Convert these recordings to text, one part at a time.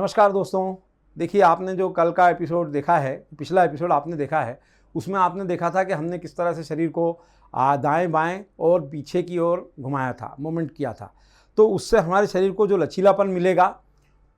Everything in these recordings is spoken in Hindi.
नमस्कार दोस्तों। देखिए, आपने जो कल का एपिसोड देखा है, पिछला एपिसोड आपने देखा है, उसमें आपने देखा था कि हमने किस तरह से शरीर को दाएं बाएं और पीछे की ओर घुमाया था, मूवमेंट किया था। तो उससे हमारे शरीर को जो लचीलापन मिलेगा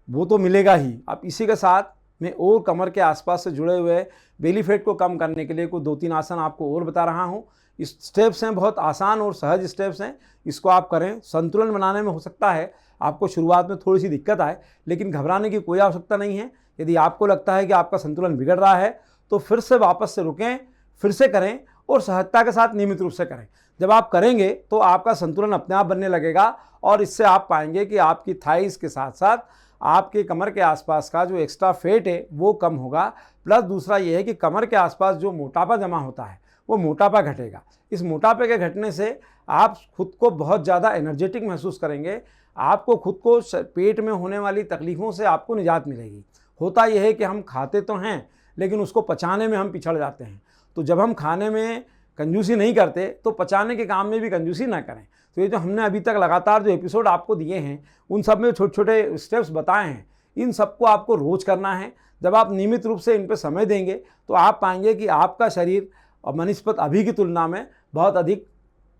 वो तो मिलेगा ही। अब इसी के साथ मैं और कमर के आसपास से जुड़े हुए बेली फैट को कम करने के लिए कुछ 2-3 आसन आपको और बता रहा हूँ। इस स्टेप्स हैं, बहुत आसान और सहज स्टेप्स हैं, इसको आप करें। संतुलन बनाने में हो सकता है आपको शुरुआत में थोड़ी सी दिक्कत आए, लेकिन घबराने की कोई आवश्यकता नहीं है। यदि आपको लगता है कि आपका संतुलन बिगड़ रहा है तो फिर से वापस से रुकें, फिर से करें और सहजता के साथ नियमित रूप से करें। जब आप करेंगे तो आपका संतुलन अपने आप बनने लगेगा और इससे आप पाएंगे कि आपकी थाइस के साथ साथ आपके कमर के आसपास का जो एक्स्ट्रा फैट है वो कम होगा। प्लस दूसरा ये है कि कमर के आसपास जो मोटापा जमा होता है वो मोटापा घटेगा। इस मोटापे के घटने से आप खुद को बहुत ज़्यादा एनर्जेटिक महसूस करेंगे। आपको खुद को पेट में होने वाली तकलीफ़ों से आपको निजात मिलेगी। होता यह है कि हम खाते तो हैं लेकिन उसको पचाने में हम पिछड़ जाते हैं। तो जब हम खाने में कंजूसी नहीं करते तो पचाने के काम में भी कंजूसी ना करें। तो ये जो हमने अभी तक लगातार जो एपिसोड आपको दिए हैं उन सब में छोटे छोटे स्टेप्स बताए हैं, इन सबको आपको रोज़ करना है। जब आप नियमित रूप से इन पर समय देंगे तो आप पाएंगे कि आपका शरीर बनिस्पत अभी की तुलना में बहुत अधिक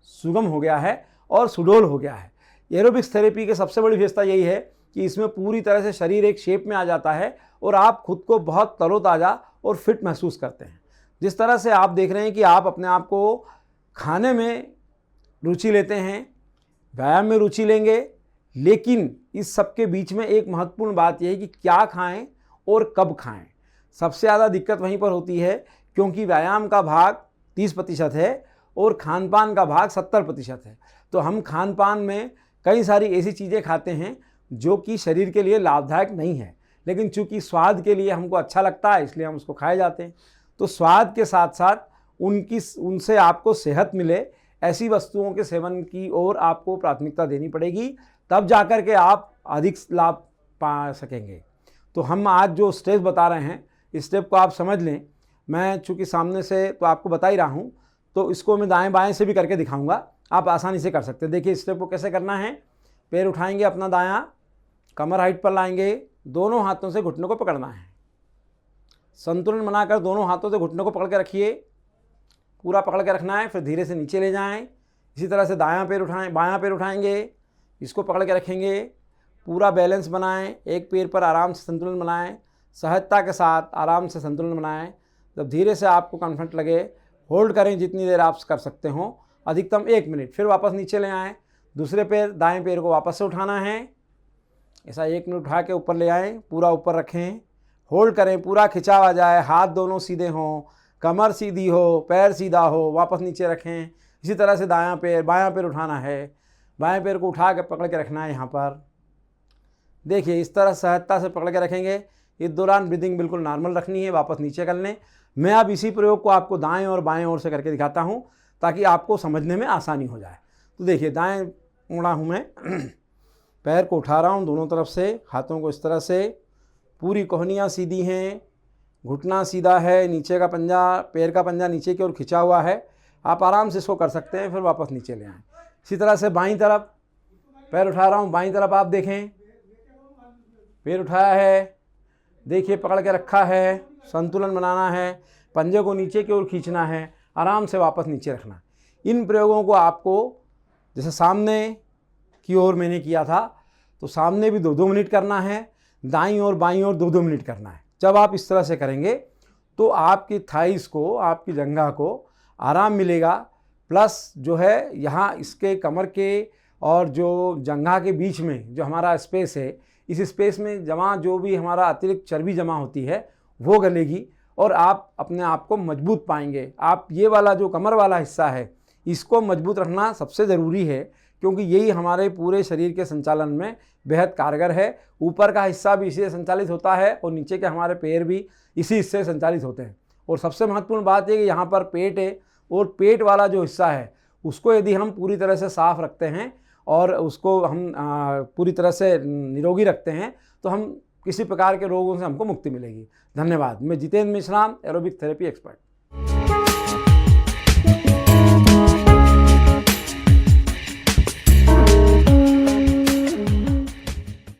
सुगम हो गया है और सुडौल हो गया है। एरोबिक्स थेरेपी की सबसे बड़ी विशेषता यही है कि इसमें पूरी तरह से शरीर एक शेप में आ जाता है और आप खुद को बहुत तरोताज़ा और फिट महसूस करते हैं। जिस तरह से आप देख रहे हैं कि आप अपने आप को खाने में रुचि लेते हैं, व्यायाम में रुचि लेंगे, लेकिन इस सब के बीच में एक महत्वपूर्ण बात यह है कि क्या खाएं और कब खाएं। सबसे ज़्यादा दिक्कत वहीं पर होती है क्योंकि व्यायाम का भाग 30% है और खान पान का भाग 70% है। तो हम खान पान में कई सारी ऐसी चीज़ें खाते हैं जो कि शरीर के लिए लाभदायक नहीं है, लेकिन चूंकि स्वाद के लिए हमको अच्छा लगता है इसलिए हम उसको खाए जाते हैं। तो स्वाद के साथ साथ उनसे आपको सेहत मिले ऐसी वस्तुओं के सेवन की ओर आपको प्राथमिकता देनी पड़ेगी, तब जाकर के आप अधिक लाभ पा सकेंगे। तो हम आज जो स्टेप बता रहे हैं इस स्टेप को आप समझ लें। मैं चूँकि सामने से तो आपको बता ही रहा हूँ, तो इसको मैं दाएं बाएं से भी करके दिखाऊंगा, आप आसानी से कर सकते हैं। देखिए, इस स्टेप को कैसे करना है। पैर उठाएंगे अपना दायां, कमर हाइट पर लाएंगे, दोनों हाथों से घुटनों को पकड़ना है। संतुलन बनाकर दोनों हाथों से घुटनों को पकड़ के रखिए, पूरा पकड़ के रखना है। फिर धीरे से नीचे ले जाएं। इसी तरह से दायां पैर उठाएं, बायां पैर उठाएंगे, इसको पकड़ के रखेंगे, पूरा बैलेंस बनाएं। एक पैर पर आराम से संतुलन बनाएं, सहजता के साथ आराम से संतुलन बनाएं। जब धीरे से आपको कॉन्फिडेंट लगे होल्ड करें जितनी देर आप कर सकते हो, अधिकतम 1 मिनट। फिर वापस नीचे ले आएँ, दूसरे पैर दाएं पैर को वापस से उठाना है। ऐसा 1 मिनट उठा के ऊपर ले आएँ, पूरा ऊपर रखें, होल्ड करें, पूरा खिंचाव आ जाए, हाथ दोनों सीधे हों, कमर सीधी हो, पैर सीधा हो, वापस नीचे रखें। इसी तरह से दायां पैर बायां पैर उठाना है, बाएं पैर को उठा के पकड़ के रखना है। यहाँ पर देखिए, इस तरह सहजता से पकड़ के रखेंगे। इस दौरान ब्रीदिंग बिल्कुल नॉर्मल रखनी है, वापस नीचे कर लें। मैं अब इसी प्रयोग को आपको दाएं और बाएं ओर से करके दिखाता हूं ताकि आपको समझने में आसानी हो जाए। तो देखिए, दाएं मुड़ा हूं मैं, पैर को उठा रहा हूं दोनों तरफ से, हाथों को इस तरह से, पूरी कोहनियाँ सीधी हैं, घुटना सीधा है, नीचे का पंजा, पैर का पंजा नीचे की ओर खिंचा हुआ है। आप आराम से इसको कर सकते हैं। फिर वापस नीचे ले आएँ। इसी तरह से बाईं तरफ पैर उठा रहा हूँ, बाईं तरफ आप देखें, पैर उठाया है, देखिए पकड़ के रखा है, संतुलन बनाना है, पंजे को नीचे की ओर खींचना है, आराम से वापस नीचे रखना। इन प्रयोगों को आपको जैसे सामने की ओर मैंने किया था तो सामने भी 2-2 मिनट करना है, दाईं और बाईं ओर 2-2 मिनट करना है। जब आप इस तरह से करेंगे तो आपकी थाइस को, आपकी जंघा को आराम मिलेगा। प्लस जो है यहाँ इसके कमर के और जो जंघा के बीच में जो हमारा स्पेस है, इस स्पेस में जमा जो भी हमारा अतिरिक्त चर्बी जमा होती है वो गलेगी और आप अपने आप को मजबूत पाएंगे। आप ये वाला जो कमर वाला हिस्सा है इसको मजबूत रखना सबसे ज़रूरी है क्योंकि यही हमारे पूरे शरीर के संचालन में बेहद कारगर है। ऊपर का हिस्सा भी इसी से संचालित होता है और नीचे के हमारे पैर भी इसी हिस्से से संचालित होते हैं। और सबसे महत्वपूर्ण बात है कि यहाँ पर पेट है और पेट वाला जो हिस्सा है उसको यदि हम पूरी तरह से साफ रखते हैं और उसको हम पूरी तरह से निरोगी रखते हैं तो हम किसी प्रकार के रोगों से हमको मुक्ति मिलेगी। धन्यवाद। मैं Jitendra Mishra, aerobic therapy expert.